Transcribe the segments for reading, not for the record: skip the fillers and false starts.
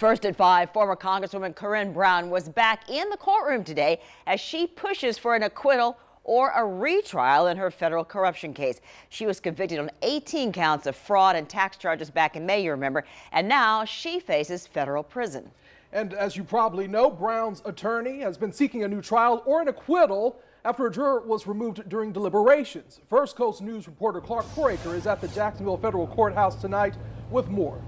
First at 5, former Congresswoman Corrine Brown was back in the courtroom today as she pushes for an acquittal or a retrial in her federal corruption case. She was convicted on 18 counts of fraud and tax charges back in May, you remember, and now she faces federal prison. And as you probably know, Brown's attorney has been seeking a new trial or an acquittal after a juror was removed during deliberations. First Coast News reporter Clark Foraker is at the Jacksonville Federal Courthouse tonight with more.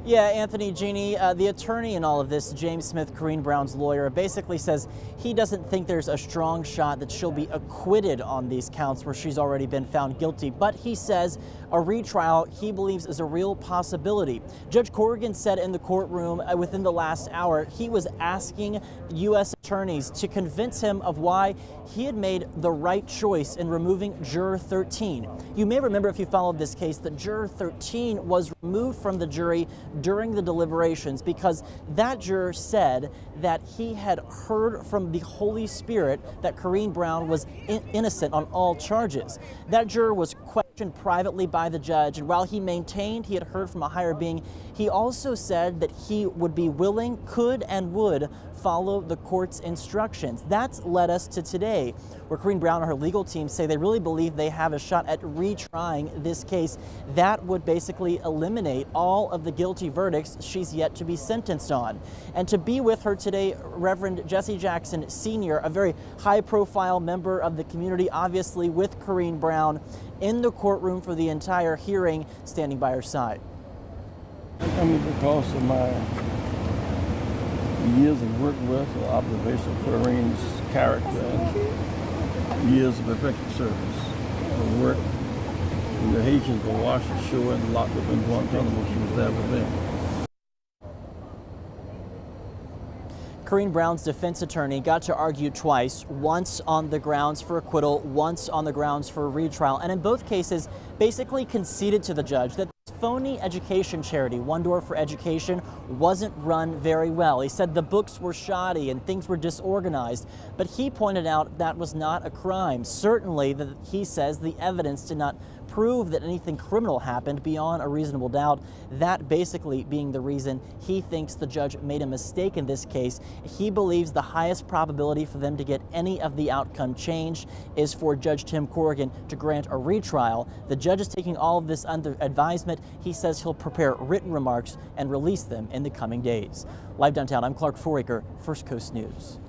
Yeah, Anthony, Jeannie, the attorney in all of this, James Smith, Corrine Brown's lawyer, basically says he doesn't think there's a strong shot that she'll be acquitted on these counts where she's already been found guilty. But he says a retrial he believes is a real possibility. Judge Corrigan said in the courtroom within the last hour he was asking U.S. attorneys to convince him of why he had made the right choice in removing Juror 13. You may remember, if you followed this case, that Juror 13 was removed from the jury during the deliberations because that juror said that he had heard from the Holy Spirit that Corrine Brown was innocent on all charges. That juror was questioned privately by the judge, and while he maintained he had heard from a higher being, he also said that he would be willing, could, and would follow the court's instructions. That's led us to today, where Corrine Brown and her legal team say they really believe they have a shot at retrying this case. That would basically eliminate all of the guilty verdicts she's yet to be sentenced on. And to be with her today, Reverend Jesse Jackson Sr., a very high-profile member of the community, obviously with Corrine Brown, in the courtroom for the entire hearing, standing by her side. Because of my years of work with or observation of Corrine's character and years of effective service. Her work when the Haitians were washed ashore and locked up in Guantanamo, she was there with them. Corrine Brown's defense attorney got to argue twice, once on the grounds for acquittal, once on the grounds for retrial, and in both cases basically conceded to the judge that this phony education charity, One Door for Education, wasn't run very well. He said the books were shoddy and things were disorganized, but he pointed out that was not a crime. Certainly, that he says the evidence did not prove that anything criminal happened beyond a reasonable doubt, that basically being the reason he thinks the judge made a mistake in this case. He believes the highest probability for them to get any of the outcome changed is for Judge Tim Corrigan to grant a retrial. The judge is taking all of this under advisement. He says he'll prepare written remarks and release them in the coming days. Live downtown, I'm Clark Foraker, First Coast News.